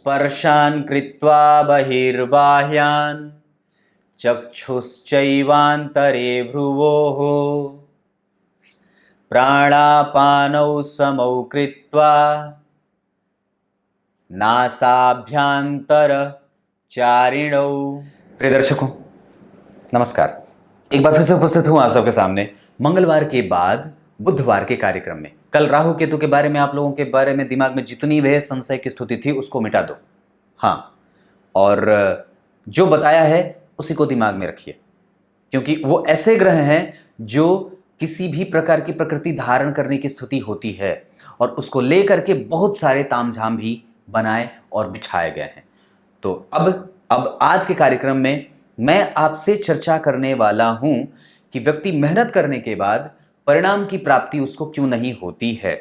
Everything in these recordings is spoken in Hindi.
स्पर्शान् कृत्वा बहिर्बाह्यान् चक्षुश्चैवान्तरे भ्रुवोः प्राणापानौ समौ कृत्वा नासाभ्यंतरचारिणौ। प्रिय दर्शकों नमस्कार। एक बार फिर से उपस्थित हूं आप सबके सामने मंगलवार के बाद बुधवार के कार्यक्रम में। कल राहु केतु के बारे में आप लोगों के बारे में दिमाग में जितनी भय संशय की स्थिति थी उसको मिटा दो। हाँ, और जो बताया है उसी को दिमाग में रखिए, क्योंकि वो ऐसे ग्रह हैं जो किसी भी प्रकार की प्रकृति धारण करने की स्थिति होती है और उसको लेकर के बहुत सारे तामझाम भी बनाए और बिछाए गए हैं। तो अब आज के कार्यक्रम में मैं आपसे चर्चा करने वाला हूं कि व्यक्ति मेहनत करने के बाद परिणाम की प्राप्ति उसको क्यों नहीं होती है।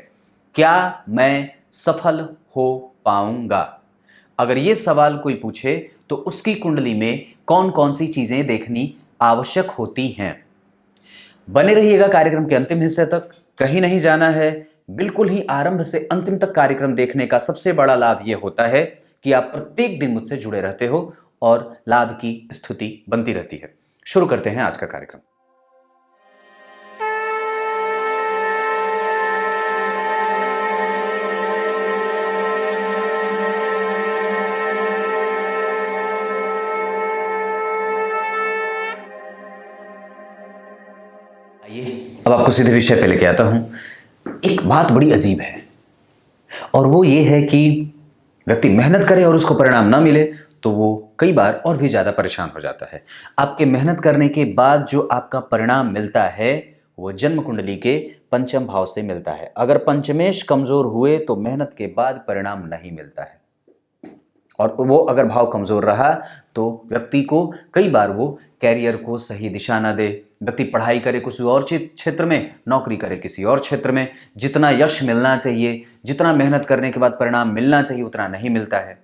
क्या मैं सफल हो पाऊंगा? अगर ये सवाल कोई पूछे तो उसकी कुंडली में कौन कौन सी चीजें देखनी आवश्यक होती हैं। बने रहिएगा कार्यक्रम के अंतिम हिस्से तक, कहीं नहीं जाना है। बिल्कुल ही आरंभ से अंतिम तक कार्यक्रम देखने का सबसे बड़ा लाभ यह होता है कि आप प्रत्येक दिन मुझसे जुड़े रहते हो और लाभ की स्थिति बनती रहती है। शुरू करते हैं आज का कार्यक्रम। अब आपको सीधे विषय पे लेके आता हूं। एक बात बड़ी अजीब है और वो ये है कि व्यक्ति मेहनत करे और उसको परिणाम ना मिले तो वो कई बार और भी ज्यादा परेशान हो जाता है। आपके मेहनत करने के बाद जो आपका परिणाम मिलता है वो जन्म कुंडली के पंचम भाव से मिलता है। अगर पंचमेश कमजोर हुए तो मेहनत के बाद परिणाम नहीं मिलता है, और वो अगर भाव कमजोर रहा तो व्यक्ति को कई बार वो कैरियर को सही दिशा ना दे। व्यक्ति पढ़ाई करे किसी और क्षेत्र में, नौकरी करे किसी और क्षेत्र में, जितना यश मिलना चाहिए, जितना मेहनत करने के बाद परिणाम मिलना चाहिए उतना नहीं मिलता है।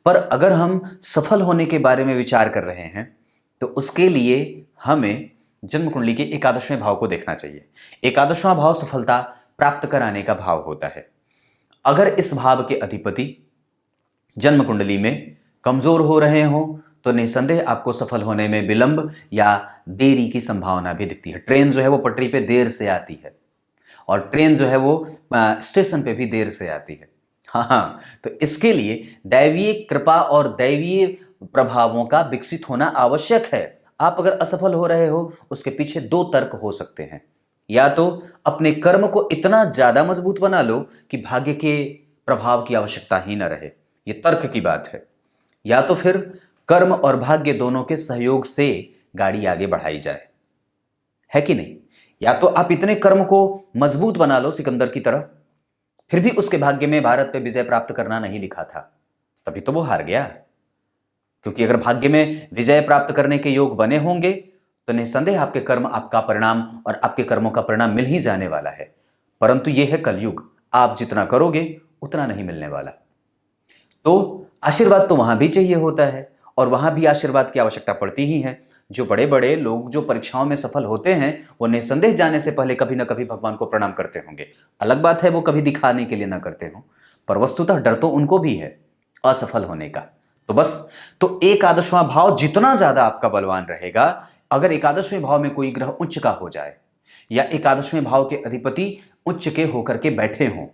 पर अगर हम सफल होने के बारे में विचार कर रहे हैं तो उसके लिए हमें जन्म कुंडली के एकादशवें भाव को देखना चाहिए। एकादशवां भाव सफलता प्राप्त कराने का भाव होता है। अगर इस भाव के अधिपति जन्म कुंडली में कमजोर हो रहे हो तो निसंदेह आपको सफल होने में विलंब या देरी की संभावना भी दिखती है। ट्रेन जो है वो पटरी पे देर से आती है और ट्रेन जो है वो स्टेशन पे भी देर से आती है। हाँ, तो इसके लिए दैवीय कृपा और दैवीय प्रभावों का विकसित होना आवश्यक है। आप अगर असफल हो रहे हो उसके पीछे दो तर्क हो सकते हैं। या तो अपने कर्म को इतना ज्यादा मजबूत बना लो कि भाग्य के प्रभाव की आवश्यकता ही न रहे, ये तर्क की बात है। या तो फिर कर्म और भाग्य दोनों के सहयोग से गाड़ी आगे बढ़ाई जाए, है कि नहीं। या तो आप इतने कर्म को मजबूत बना लो सिकंदर की तरह, फिर भी उसके भाग्य में भारत पे विजय प्राप्त करना नहीं लिखा था, तभी तो वो हार गया। क्योंकि अगर भाग्य में विजय प्राप्त करने के योग बने होंगे तो निसंदेह आपके कर्म, आपका परिणाम और आपके कर्मों का परिणाम मिल ही जाने वाला है। परंतु यह है कलयुग, आप जितना करोगे उतना नहीं मिलने वाला। तो आशीर्वाद तो वहां भी चाहिए होता है और वहां भी आशीर्वाद की आवश्यकता पड़ती ही है। जो बड़े बड़े लोग जो परीक्षाओं में सफल होते हैं वो निसंदेह जाने से पहले कभी ना कभी भगवान को प्रणाम करते होंगे। अलग बात है वो कभी दिखाने के लिए ना करते हो, पर वस्तुतः डर तो उनको भी है असफल होने का। तो एकादशवां भाव जितना ज्यादा आपका बलवान रहेगा, अगर एकादशवें भाव में कोई ग्रह उच्च का हो जाए या एकादशवें भाव के अधिपति उच्च के होकर के बैठे हों,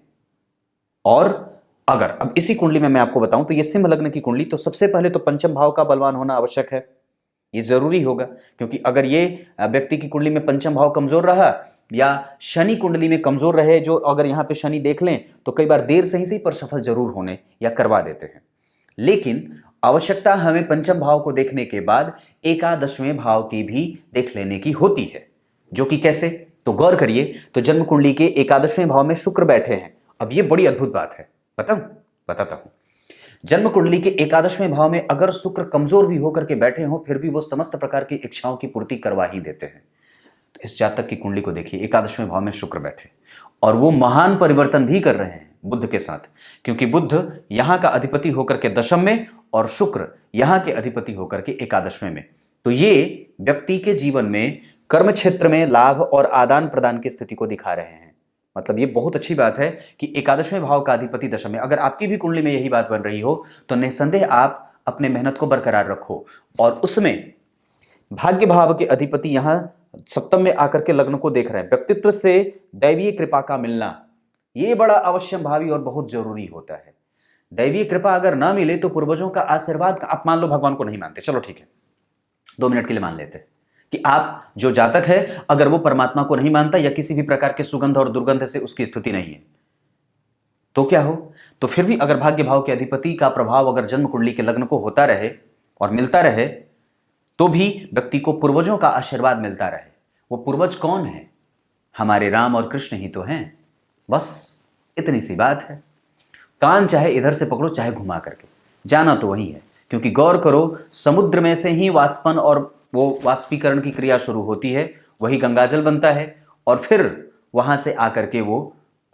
और अगर अब इसी कुंडली में मैं आपको बताऊं तो ये सिंह लग्न की कुंडली, तो सबसे पहले तो पंचम भाव का बलवान होना आवश्यक है, ये जरूरी होगा। क्योंकि अगर ये व्यक्ति की कुंडली में पंचम भाव कमजोर रहा या शनि कुंडली में कमजोर रहे, जो अगर यहां पे शनि देख लें तो कई बार देर से ही सही पर सफल जरूर होने या करवा देते हैं। लेकिन आवश्यकता हमें पंचम भाव को देखने के बाद एकादशवें भाव की भी देख लेने की होती है। जो कि कैसे, तो गौर करिए। तो जन्म कुंडली के एकादशवें भाव में शुक्र बैठे हैं। अब ये बड़ी अद्भुत बात है, बताता हूं। जन्म कुंडली के एकादशवें भाव में अगर शुक्र कमजोर भी होकर के बैठे हो फिर भी वो समस्त प्रकार की इच्छाओं की पूर्ति करवा ही देते हैं। तो इस जातक की कुंडली को देखिए, एकादशवें भाव में शुक्र बैठे और वो महान परिवर्तन भी कर रहे हैं बुध के साथ, क्योंकि बुध यहां का अधिपति होकर के दशम में और शुक्र यहां के अधिपति होकर के एकादशवें में। तो ये व्यक्ति के जीवन में कर्म क्षेत्र में लाभ और आदान प्रदान की स्थिति को दिखा रहे हैं। मतलब ये बहुत अच्छी बात है कि एकादशवें भाव का अधिपति दशम में, अगर आपकी भी कुंडली में यही बात बन रही हो तो निस्संदेह आप अपने मेहनत को बरकरार रखो। और उसमें भाग्य भाव के अधिपति यहां सप्तम में आकर के लग्न को देख रहे हैं। व्यक्तित्व से दैवीय कृपा का मिलना ये बड़ा अवश्य भावी और बहुत जरूरी होता है। दैवीय कृपा अगर ना मिले तो पूर्वजों का आशीर्वाद, आप मान लो भगवान को नहीं मानते, चलो ठीक है 2 मिनट के लिए मान लेते हैं कि आप जो जातक है अगर वो परमात्मा को नहीं मानता या किसी भी प्रकार के सुगंध और दुर्गंध से उसकी स्थिति नहीं है, तो क्या हो? तो फिर भी अगर भाग्य भाव के अधिपति का प्रभाव अगर जन्म कुंडली के लग्न को होता रहे और मिलता रहे तो भी व्यक्ति को पूर्वजों का आशीर्वाद मिलता रहे। वो पूर्वज कौन है? हमारे राम और कृष्ण ही तो हैं। बस इतनी सी बात है। कान चाहे इधर से पकड़ो चाहे घुमा करके, जाना तो वही है। क्योंकि गौर करो, समुद्र में से ही वाष्पन और वो वाष्पीकरण की क्रिया शुरू होती है, वही गंगाजल बनता है और फिर वहां से आकर के वो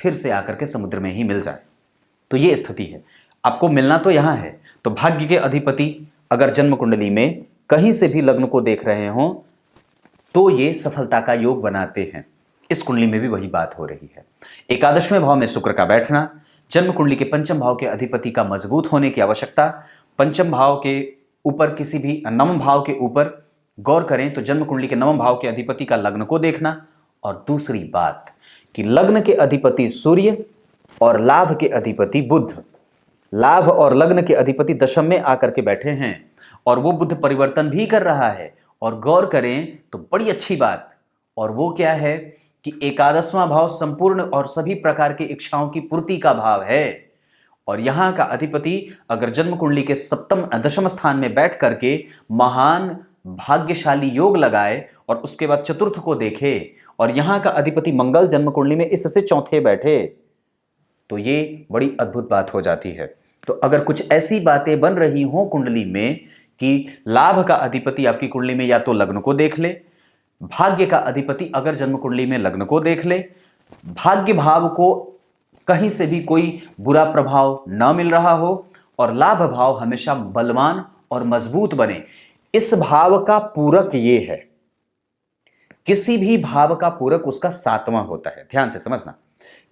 फिर से आकर के समुद्र में ही मिल जाए। तो ये स्थिति है, आपको मिलना तो यहां है। तो भाग्य के अधिपति अगर जन्म कुंडली में कहीं से भी लग्न को देख रहे हो तो ये सफलता का योग बनाते हैं। इस कुंडली में भी वही बात हो रही है। एकादशवें भाव में शुक्र का बैठना, जन्म कुंडली के पंचम भाव के अधिपति का मजबूत होने की आवश्यकता। पंचम भाव के ऊपर किसी भी नवम भाव के ऊपर गौर करें तो जन्म कुंडली के नवम भाव के अधिपति का लग्न को देखना। और दूसरी बात कि लग्न के अधिपति सूर्य और लाभ के अधिपति बुध, लाभ और लग्न के अधिपति दशम में आकर के बैठे हैं और वो बुध परिवर्तन भी कर रहा है। और गौर करें तो बड़ी अच्छी बात, और वो क्या है कि एकादशवां भाव संपूर्ण और सभी प्रकार की इच्छाओं की पूर्ति का भाव है। और यहां का अधिपति अगर जन्म कुंडली के सप्तम दशम स्थान में बैठ करके महान भाग्यशाली योग लगाए और उसके बाद चतुर्थ को देखे और यहां का अधिपति मंगल जन्म कुंडली में इससे चौथे बैठे तो ये बड़ी अद्भुत बात हो जाती है। तो अगर कुछ ऐसी बातें बन रही हों कुंडली में कि लाभ का अधिपति आपकी कुंडली में या तो लग्न को देख ले, भाग्य का अधिपति अगर जन्म कुंडली में लग्न को देख ले, भाग्य भाव को कहीं से भी कोई बुरा प्रभाव ना मिल रहा हो और लाभ भाव हमेशा बलवान और मजबूत बने। इस भाव का पूरक ये है, किसी भी भाव का पूरक उसका 7वां होता है, ध्यान से समझना।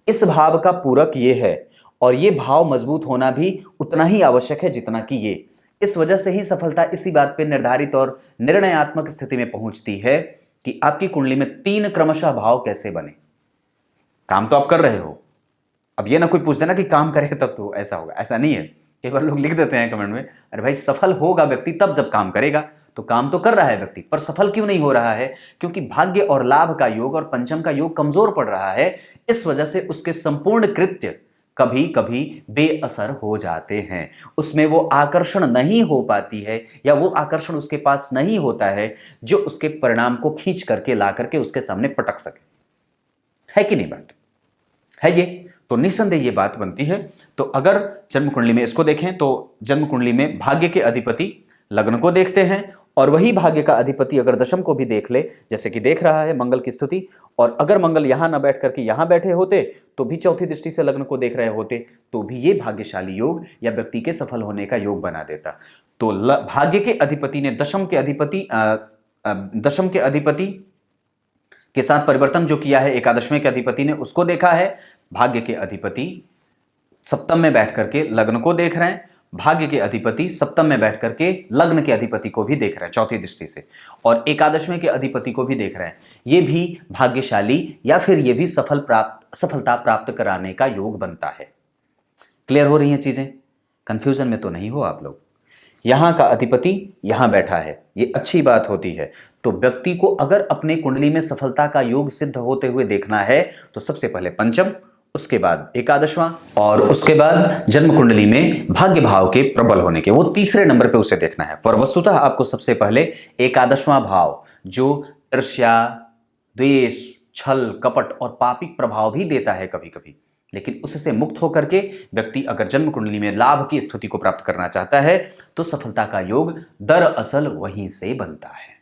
इस भाव का पूरक ये है और ये भाव मजबूत होना भी उतना ही आवश्यक है जितना कि ये। इस वजह से ही सफलता इसी बात पे निर्धारित और निर्णयात्मक स्थिति में पहुंचती है कि आपकी कुंडली में 3 क्रमशः भाव कैसे बने। काम तो आप कर रहे हो, अब ये ना कोई पूछ देना कि काम करेगा तब तो ऐसा होगा, ऐसा नहीं है। कई बार लोग लिख देते हैं कमेंट में, अरे भाई सफल होगा व्यक्ति तब जब काम करेगा। तो काम तो कर रहा है व्यक्ति, पर सफल क्यों नहीं हो रहा है? क्योंकि भाग्य और लाभ का योग और पंचम का योग कमजोर पड़ रहा है। इस वजह से उसके संपूर्ण कृत्य कभी कभी बेअसर हो जाते हैं, उसमें वो आकर्षण नहीं हो पाती है या वो आकर्षण उसके पास नहीं होता है जो उसके परिणाम को खींच करके ला करके उसके सामने पटक सके। है कि नहीं बात? है ये? तो निस्संदेह ये बात बनती है। तो अगर जन्म कुंडली में इसको देखें तो जन्म कुंडली में भाग्य के अधिपति लग्न को देखते हैं और वही भाग्य का अधिपति अगर दशम को भी देख ले, जैसे कि देख रहा है मंगल की स्तुति, और अगर मंगल यहां ना बैठ करके यहां बैठे होते तो भी चौथी दृष्टि से लग्न को देख रहे होते तो भी ये भाग्यशाली योग या व्यक्ति के सफल होने का योग बना देता। तो भाग्य के अधिपति ने दशम के अधिपति के साथ परिवर्तन जो किया है, एकादशवें के अधिपति ने उसको देखा है। भाग्य के अधिपति सप्तम में बैठ करके लग्न को देख रहे हैं, भाग्य के अधिपति सप्तम में बैठ करके लग्न के अधिपति को भी देख रहे हैं चौथी दृष्टि से, और एकादशवें के अधिपति को भी देख रहे हैं। ये भी भाग्यशाली या फिर ये भी सफलता प्राप्त कराने का योग बनता है। क्लियर हो रही हैं चीजें? कंफ्यूजन में तो नहीं हो आप लोग? यहां का अधिपति यहां बैठा है, ये अच्छी बात होती है। तो व्यक्ति को अगर अपने कुंडली में सफलता का योग सिद्ध होते हुए देखना है तो सबसे पहले पंचम, उसके बाद एकादशवां और उसके बाद जन्म कुंडली में भाग्य भाव के प्रबल होने के, वो तीसरे नंबर पे उसे देखना है। पर वस्तुतः आपको सबसे पहले एकादशवां भाव जो ईर्ष्या, द्वेष, छल, कपट और पापिक प्रभाव भी देता है कभी कभी, लेकिन उससे मुक्त होकर के व्यक्ति अगर जन्म कुंडली में लाभ की स्थिति को प्राप्त करना चाहता है तो सफलता का योग दरअसल वहीं से बनता है।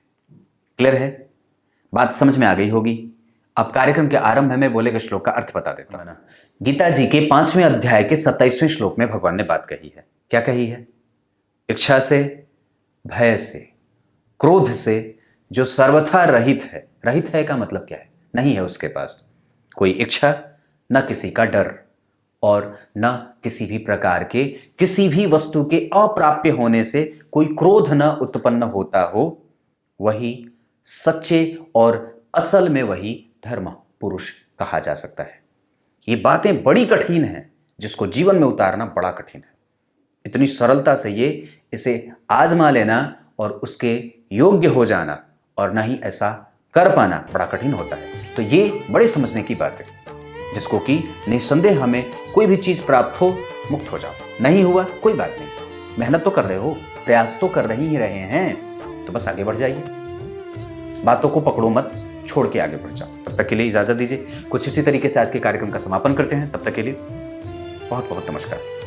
क्लियर है? बात समझ में आ गई होगी। अब कार्यक्रम के आरंभ में बोले गए श्लोक का अर्थ बता देता हूं ना। गीता जी के 5वें अध्याय के 27वें श्लोक में भगवान ने बात कही है। क्या कही है? इच्छा से, भय से, क्रोध से जो सर्वथा रहित है। रहित है का मतलब क्या है? नहीं है उसके पास कोई इच्छा, न किसी का डर और न किसी भी प्रकार के किसी भी वस्तु के अप्राप्य होने से कोई क्रोध न उत्पन्न होता हो, वही सच्चे और असल में वही धर्म पुरुष कहा जा सकता है। ये बातें बड़ी कठिन हैं, जिसको जीवन में उतारना बड़ा कठिन है। इतनी सरलता से इसे आजमा लेना और उसके योग्य हो जाना और ना ही ऐसा कर पाना बड़ा कठिन होता है। तो ये बड़े समझने की बात है, जिसको कि निस्संदेह हमें कोई भी चीज़ प्राप्त हो, मुक्त हो जाओ। नहीं हुआ कोई बात नहीं, मेहनत तो कर रहे हो, प्रयास तो कर ही रहे हैं, तो बस आगे बढ़ जाइए। बातों को पकड़ो मत, छोड़ के आगे बढ़ जाओ। तब तक के लिए इजाज़त दीजिए। कुछ इसी तरीके से आज के कार्यक्रम का समापन करते हैं। तब तक के लिए बहुत बहुत नमस्कार।